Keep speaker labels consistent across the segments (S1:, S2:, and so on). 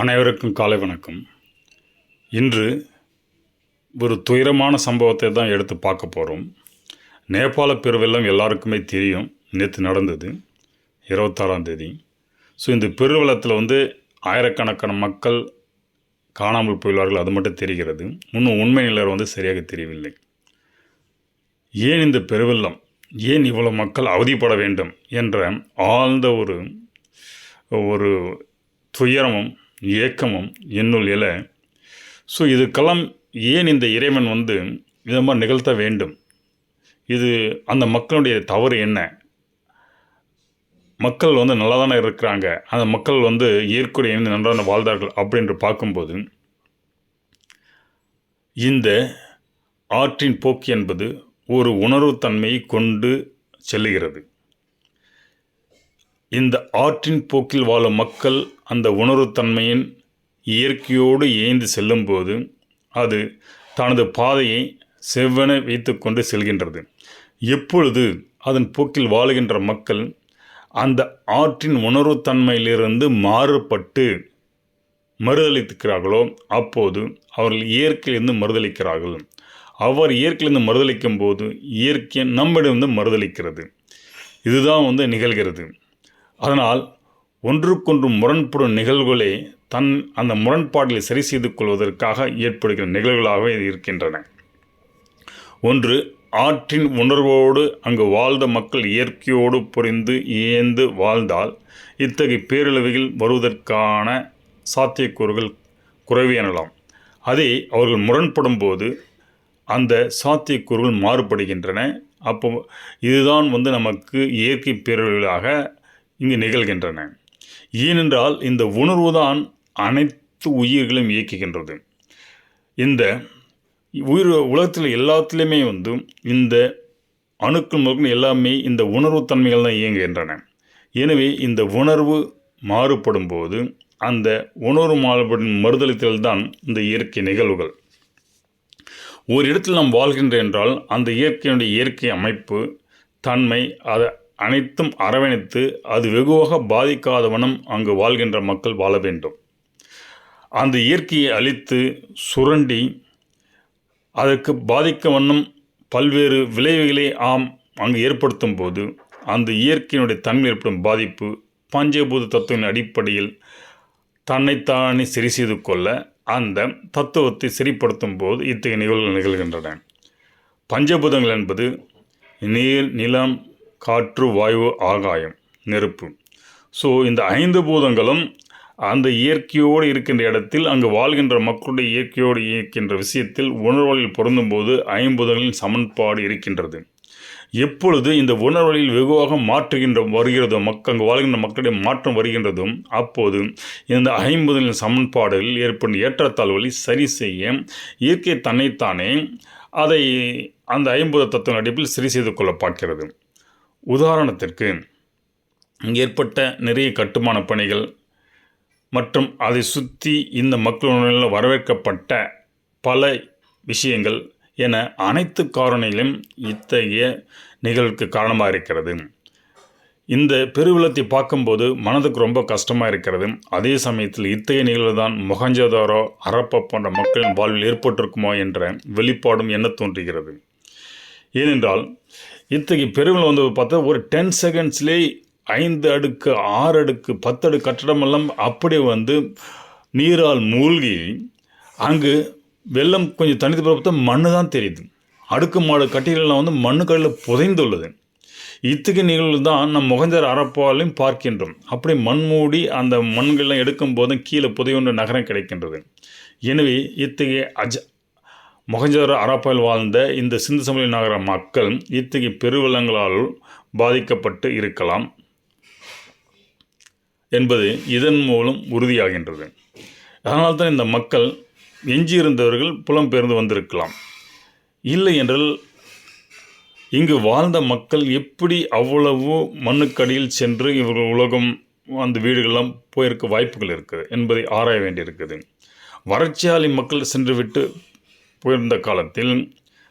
S1: அனைவருக்கும் காலை வணக்கம். இன்று ஒரு துயரமான சம்பவத்தை தான் எடுத்து பார்க்க போகிறோம். நேபாள பெருவெள்ளம் எல்லாருக்குமே தெரியும். நேற்று நடந்தது 26ஆம் தேதி. இந்த பெருவெள்ளத்தில் ஆயிரக்கணக்கான மக்கள் காணாமல் போயுள்ளார்கள், அது மட்டும் தெரிகிறது. இன்னும் உண்மை நிலை சரியாக தெரியவில்லை. ஏன் இந்த பெருவெள்ளம், ஏன் இவ்வளோ மக்கள் அவதிப்பட வேண்டும் என்ற ஆழ்ந்த ஒரு துயரமும் ஏக்கமும் என்னுள் எழ, இதுக்கெல்லாம் ஏன் இந்த இறைவன் இதை மாதிரி நிகழ்த்த வேண்டும்? இது அந்த மக்களுடைய தவறு என்ன? மக்கள் நல்லா தானே இருக்கிறாங்க, அந்த மக்கள் இயற்கையோடு இணைந்து நன்றாக வாழ்ந்தார்கள் அப்படின்று பார்க்கும்போது, இந்த ஆற்றின் போக்கு என்பது ஒரு உணர்வுத்தன்மையை கொண்டு செல்லுகிறது. இந்த ஆற்றின் போக்கில் வாழும் மக்கள் அந்த உணர்வுத்தன்மையின் இயற்கையோடு இயைந்து செல்லும்போது அது தனது பாதையை செவ்வென வைத்து கொண்டு செல்கின்றது. எப்பொழுது அதன் போக்கில் வாழுகின்ற மக்கள் அந்த ஆற்றின் உணர்வுத்தன்மையிலிருந்து மாறுபட்டு மறுதளிக்கிறார்களோ அப்போது அவர்கள் இயற்கையிலிருந்து மறுதளிக்கிறார்கள். அவர் இயற்கையிலிருந்து மறுதளிக்கும் போது இயற்கை நம்மிடம் மறுதளிக்கிறது. இதுதான் நிகழ்கிறது. அதனால் ஒன்றுக்கொன்று முரண்படும் நிகழ்வுகளே அந்த முரண்பாட்டில் சரி செய்து கொள்வதற்காக ஏற்படுகிற நிகழ்வுகளாகவே இருக்கின்றன. ஒன்று, ஆற்றின் உணர்வோடு அங்கு வாழ்ந்த மக்கள் இயற்கையோடு புரிந்து இயந்து வாழ்ந்தால் இத்தகைய பேரழிவுகள் வருவதற்கான சாத்தியக்கூறுகள் குறைவு எனலாம். அதே அவர்கள் முரண்படும் போது அந்த சாத்தியக்கூறுகள் மாறுபடுகின்றன. அப்போ இதுதான் நமக்கு இயற்கை பேரழிவுகளாக இங்கு நிகழ்கின்றன. ஏனென்றால் இந்த உணர்வு தான் அனைத்து உயிர்களையும் இயக்குகின்றது. இந்த உலகத்தில் எல்லாத்துலேயுமே இந்த அணுக்கள் முதல் எல்லாமே இந்த உணர்வு தன்மைகள் தான் இயங்குகின்றன. எனவே இந்த உணர்வு மாறுபடும் போது அந்த உணர்வு மாறுபடும் மறுதளித்தல் தான் இந்த இயற்கை நிகழ்வுகள். ஒரு இடத்தில் நாம் வாழ்கின்ற என்றால் அந்த இயற்கையினுடைய இயற்கை அமைப்பு தன்மை அதை அனைத்தும் அரவணைத்து அது வெகுவாக பாதிக்காத வண்ணம் அங்கு வாழ்கின்ற மக்கள் வாழ வேண்டும். அந்த இயற்கையை அழித்து சுரண்டி அதற்கு பாதிக்க வண்ணம் பல்வேறு விளைவுகளை அங்கு ஏற்படுத்தும் போது அந்த இயற்கையினுடைய தன்மை ஏற்படும் பாதிப்பு பஞ்சபூத தத்துவின் அடிப்படையில் தன்னைத்தானே சரி செய்து கொள்ள அந்த தத்துவத்தை சரிப்படுத்தும் போது இத்தகைய நிகழ்வுகள் நிகழ்கின்றன. பஞ்சபூதங்கள் என்பது நீர், நிலம், காற்று, வாயு, ஆகாயம், நெருப்பு. இந்த 5 பூதங்களும் அந்த இயற்கையோடு இருக்கின்ற இடத்தில் அங்கு வாழ்கின்ற மக்களுடைய இயற்கையோடு இருக்கின்ற விஷயத்தில் உணர்வுகளில் பொருந்தும் போது 5 பூதங்களின் சமன்பாடு இருக்கின்றது. எப்பொழுது இந்த உணர்வுகளில் வெகுவாக வருகிறதோ அங்கு வாழ்கின்ற மக்களுடைய மாற்றம் வருகின்றதும் அப்போது இந்த 5 பூதங்களின் சமன்பாடுகளில் ஏற்படும் ஏற்றத்தாழ்வுகளை சரி செய்ய இயற்கை தன்னைத்தானே அதை அந்த 5 தத்துவ அடிப்பில் சரி செய்து கொள்ள பார்க்கிறது. உதாரணத்திற்கு இங்கே ஏற்பட்ட நிறைய கட்டுமான பணிகள் மற்றும் அதை சுற்றி இந்த மக்கள் வரவேற்கப்பட்ட பல விஷயங்கள் என அனைத்து காரணிகளும் இத்தகைய நிகழ்வுக்கு காரணமாக இருக்கிறது. இந்த பெருவெள்ளத்தை பார்க்கும்போது மனதுக்கு ரொம்ப கஷ்டமாக இருக்கிறது. அதே சமயத்தில் இத்தகைய நிகழ்வு தான் மொஹஞ்சதாரோ, ஹரப்பா போன்ற மக்களின் வாழ்வில் ஏற்பட்டிருக்குமோ என்ற வெளிப்பாடும் எண்ண தோன்றுகிறது. ஏனென்றால் இத்தகைய பெருவெள்ளம் பார்த்தா ஒரு 10 செகண்ட்ஸ்லேயே 5 அடுக்கு 6 அடுக்கு 10 அடுக்கு கட்டடமெல்லாம் அப்படியே நீரால் மூழ்கி அங்கு வெள்ளம் கொஞ்சம் தனித்து பார்த்தா மண்ணு தான் தெரியுது. அடுக்குமாடு கட்டிடலாம் மண்ணுக்கடியில் புதைந்துள்ளது. இத்தகைய நிகழ்வு தான் நம் மொஹஞ்சதாரோ ஹரப்பாலையும் பார்க்கின்றோம். அப்படி மண் மூடி அந்த மண்கள்லாம் எடுக்கும் போதும் கீழே புதையொன்று நகரம் கிடைக்கின்றது. எனவே இத்தகைய மொஹஞ்சதாரோ ஹரப்பாவில் வாழ்ந்த இந்த சிந்து சமவெளி நகர மக்கள் இத்தகைய பெருவெள்ளங்களால் பாதிக்கப்பட்டு இருக்கலாம் என்பது இதன் மூலம் உறுதியாகின்றது. அதனால்தான் இந்த மக்கள் எஞ்சியிருந்தவர்கள் புலம்பெயர்ந்து வந்திருக்கலாம். இல்லை என்றால் இங்கு வாழ்ந்த மக்கள் எப்படி அவ்வளவு மண்ணுக்கடியில் சென்று இவர்கள் உலகம் அந்த வீடுகளெல்லாம் போயிருக்க வாய்ப்புகள் இருக்குது என்பதை ஆராய வேண்டியிருக்குது. வறட்சியாளி மக்கள் சென்று விட்டு போயிருந்த காலத்தில்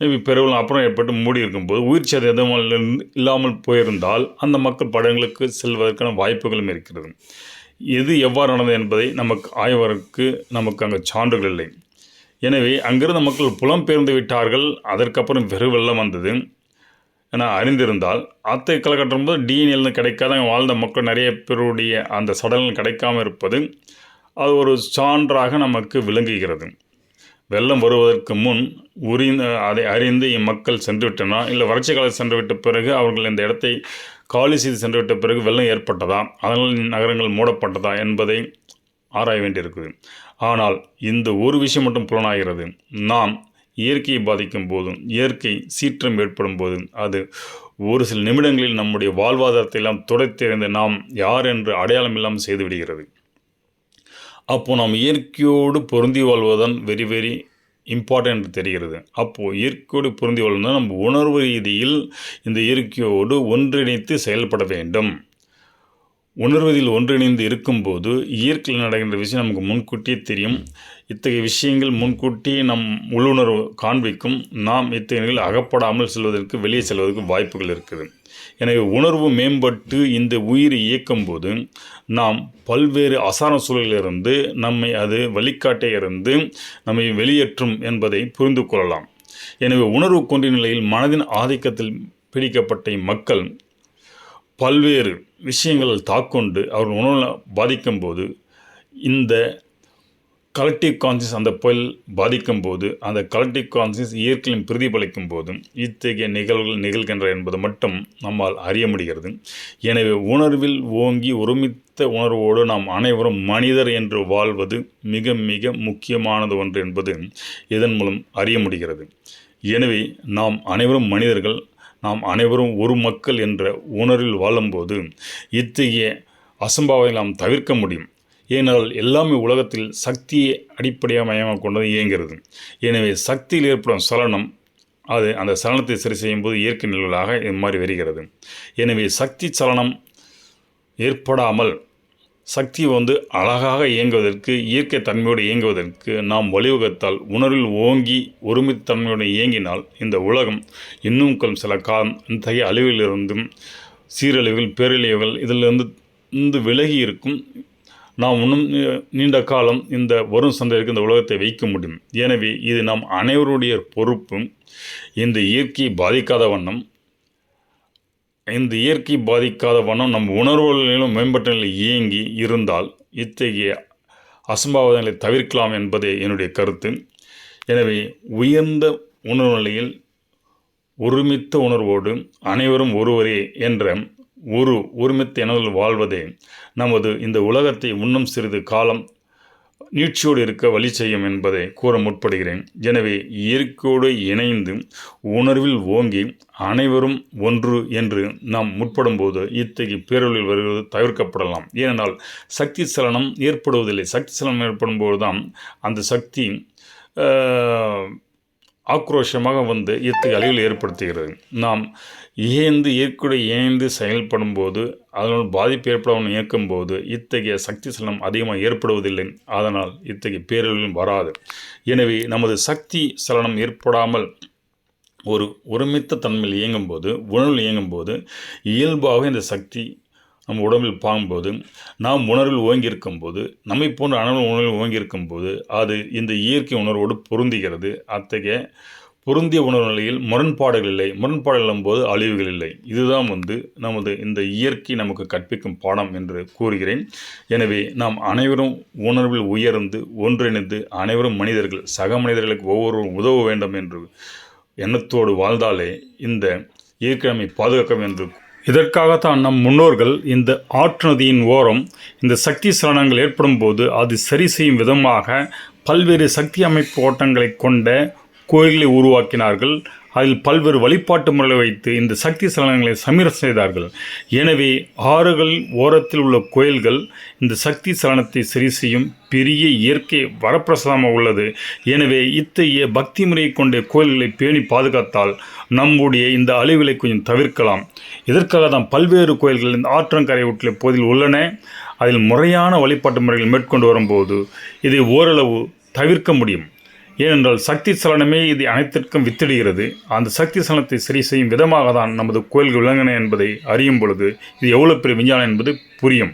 S1: மேபி பெருவெள்ளம் அப்புறம் ஏற்பட்டு மூடி இருக்கும்போது உயிர் சேதம் எதுவும் இல்லாமல் போயிருந்தால் அந்த மக்கள் படங்களுக்கு செல்வதற்கான வாய்ப்புகளும் இருக்கிறது. எது எவ்வாறு நடந்தது என்பதை நமக்கு ஆய்வதற்கு நமக்கு அங்கே சான்றுகள் இல்லை. எனவே அங்கிருந்த மக்கள் புலம்பெயர்ந்து விட்டார்கள். அதற்கப்புறம் வெள்ளம் வந்தது என அறிந்திருந்தால் அத்தகைய காலகட்டம் போது டிஎன்ஏலேருந்து கிடைக்காத வாழ்ந்த மக்கள் நிறைய பேருடைய அந்த சடலங்கள் கிடைக்காமல் இருப்பது அது ஒரு சான்றாக நமக்கு விளங்குகிறது. வெள்ளம் வருவதற்கு முன் அதை அறிந்து இம்மக்கள் சென்று விட்டனா, இல்லை வறட்சி காலம் சென்று விட்ட பிறகு அவர்கள் இந்த இடத்தை காலி செய்து சென்று விட்ட பிறகு வெள்ளம் ஏற்பட்டதா, அதனால் நகரங்கள் மூடப்பட்டதா என்பதை ஆராய வேண்டியிருக்குது. ஆனால் இந்த ஒரு விஷயம் மட்டும் புலனாகிறது. நாம் இயற்கையை பாதிக்கும் போதும் இயற்கை சீற்றம் ஏற்படும் போதும் அது ஒரு சில நிமிடங்களில் நம்முடைய வாழ்வாதாரத்தை எல்லாம் துடைத்தெறிந்து நாம் யார் என்று அடையாளம் இல்லாமல் செய்து விடுகிறது. அப்போது நாம் இயற்கையோடு பொருந்தி வாழ்வதுதான் வெரி வெரி இம்பார்ட்டன்ட் என்று தெரிகிறது. அப்போது இயற்கையோடு பொருந்தி வாழ்வதுதான் நம்ம உணர்வு ரீதியில் இந்த இயற்கையோடு ஒன்றிணைத்து செயல்பட வேண்டும். உணர்வதில் ஒன்றிணைந்து இருக்கும்போது இயற்கையில் நடக்கின்ற விஷயம் நமக்கு முன்கூட்டியே தெரியும். இத்தகைய விஷயங்கள் முன்கூட்டியே நம் உள்ளுணர்வு காண்பிக்கும். நாம் இத்தகைய அகப்படாமல் செல்வதற்கு வெளியே செல்வதற்கு வாய்ப்புகள் இருக்குது. எனவே உணர்வு மேம்பட்டு இந்த உயிரை இயக்கும் போது நாம் பல்வேறு அசார சூழலிலிருந்து நம்மை அது வழிகாட்டே இருந்து நம்மை வெளியேற்றும் என்பதை புரிந்து கொள்ளலாம். எனவே உணர்வு கொண்ட நிலையில் மனதின் ஆதிக்கத்தில் பிடிக்கப்பட்ட மக்கள் பல்வேறு விஷயங்கள் தாக்கொண்டு அவர்கள் உணர்வு பாதிக்கும் போது இந்த கலெக்டிவ் கான்சியஸ் அந்த புயல் பாதிக்கும் போது அந்த கலெக்டிவ் கான்சியஸ் இயற்கையின் பிரதிபலிக்கும் போதும் இத்தகைய நிகழ்வுகள் நிகழ்கின்ற என்பது மட்டும் நம்மால் அறிய முடிகிறது. எனவே உணர்வில் ஓங்கி ஒருமித்த உணர்வோடு நாம் அனைவரும் மனிதர் என்று வாழ்வது மிக மிக முக்கியமானது ஒன்று என்பது இதன் மூலம் அறிய முடிகிறது. எனவே நாம் அனைவரும் மனிதர்கள், நாம் அனைவரும் ஒரு மக்கள் என்ற உணர்வில் வாழும்போது இத்தகைய அசம்பாவிதங்களை நாம் தவிர்க்க முடியும். ஏனென்றால் எல்லாமே உலகத்தில் சக்தியை அடிப்படையாக மையமாக கொண்டது இயங்கிறது. எனவே சக்தியில் ஏற்படும் சலனம் அது அந்த சலனத்தை சரி செய்யும்போது இயற்கை நிகழ்வுகளாக இது மாதிரி வருகிறது. எனவே சக்தி சலனம் ஏற்படாமல் சக்தி அழகாக இயங்குவதற்கு இயற்கை தன்மையோடு இயங்குவதற்கு நாம் வழிவகுத்தால் உணர்வில் ஓங்கி ஒருமித்த தன்மையோடு இயங்கினால் இந்த உலகம் இன்னும் சில காலம் இத்தகைய அழிவிலிருந்தும் சீரழிவுகள் பேரழிவுகள் இதிலிருந்து விலகி இருக்கும். நாம் இன்னும் நீண்ட காலம் இந்த வரும் சந்தைக்கு இந்த உலகத்தை வைக்க முடியும். எனவே இது நாம் அனைவருடைய பொறுப்பு. இந்த இயற்கையை பாதிக்காத வண்ணம் நம் உணர்வுகளிலும் மேம்பட்ட நிலையில் இயங்கி இருந்தால் இத்தகைய அசம்பாவிதங்களை தவிர்க்கலாம் என்பதே என்னுடைய கருத்து. எனவே உயர்ந்த உணர்வு நிலையில் ஒருமித்த உணர்வோடு அனைவரும் ஒருவரே என்ற ஒருமித்த எண்ணத்தில் வாழ்வதே நமது இந்த உலகத்தை இன்னும் சிறிது காலம் நீட்சியோடு இருக்க வழி செய்யும் என்பதை கூற முற்படுகிறேன். எனவே இயற்கையோடு இணைந்து உணர்வில் ஓங்கி அனைவரும் ஒன்று என்று நாம் முற்படும்போது இத்தகைய பேரொழில் வருவது தவிர்க்கப்படலாம். ஏனென்றால் சக்தி சலனம் ஏற்படுவதில்லை. சக்தி சலனம் ஏற்படும் தான் அந்த சக்தி ஆக்ரோஷமாக இத்தகைய அழிவில் ஏற்படுத்துகிறது. நாம் இயற்கையோடு இணைந்து செயல்படும் போது அதனால் பாதிப்பு ஏற்படாமல் இயக்கும்போது இத்தகைய சக்தி சலனம் அதிகமாக ஏற்படுவதில்லை. அதனால் இத்தகைய பேரழிவும் வராது. எனவே நமது சக்தி சலனம் ஏற்படாமல் ஒருமித்த தன்மையில் இயங்கும்போது உணர்வில் இயங்கும்போது இயல்பாக இந்த சக்தி நம் உடம்பில் பாங்கும்போது நாம் உணர்வில் ஓங்கியிருக்கும்போது நம்மை போன்ற அனைவரும் உணர்வில் ஓங்கியிருக்கும்போது அது இந்த இயற்கை உணர்வோடு பொருந்துகிறது. அத்தகைய பொருந்திய உணர்வு நிலையில் முரண்பாடுகள் இல்லை. முரண்பாடுகளும் போது அழிவுகள் இல்லை. இதுதான் நமது இந்த இயற்கை நமக்கு கற்பிக்கும் பாடம் என்று கூறுகிறேன். எனவே நாம் அனைவரும் உணர்வில் உயர்ந்து ஒன்றிணைந்து அனைவரும் மனிதர்கள், சக மனிதர்களுக்கு ஒவ்வொருவரும் உதவ வேண்டும் என்று எண்ணத்தோடு வாழ்ந்தாலே இந்த இயற்கை நம்மை பாதுகாக்கும் என்று இதற்காகத்தான் நம் முன்னோர்கள் இந்த ஆற்று நதியின் ஓரம் இந்த சக்தி சலனங்கள் ஏற்படும் போது அது சரி செய்யும் விதமாக பல்வேறு சக்தி அமைப்பு ஓட்டங்களை கொண்ட கோயில்களை உருவாக்கினார்கள். அதில் பல்வேறு வழிபாட்டு முறைகளை வைத்து இந்த சக்தி சலனங்களை சமீரம் செய்தார்கள். எனவே ஆறுகள் ஓரத்தில் உள்ள கோயில்கள் இந்த சக்தி சலனத்தை சரி செய்யும் பெரிய இயற்கை வரப்பிரசாதமாக உள்ளது. எனவே இத்தகைய பக்தி முறையை கொண்ட கோயில்களை பேணி பாதுகாத்தால் நம்முடைய இந்த அழிவுகளை கொஞ்சம் தவிர்க்கலாம். இதற்காக தான் பல்வேறு கோயில்கள் இந்த ஆற்றங்கரை ஒட்டிய பகுதியில் உள்ளன. அதில் முறையான வழிபாட்டு முறைகள் மேற்கொண்டு வரும்போது இதை ஓரளவு தவிர்க்க முடியும். ஏனென்றால் சக்தி சலனமே இது அனைத்திற்கும் வித்திடுகிறது. அந்த சக்தி சலனத்தை சரி செய்யும் விதமாக தான் நமது கோயில்கள் விளங்கின என்பதை அறியும் பொழுது இது எவ்வளோ பெரிய விஞ்ஞானம் என்பது புரியும்.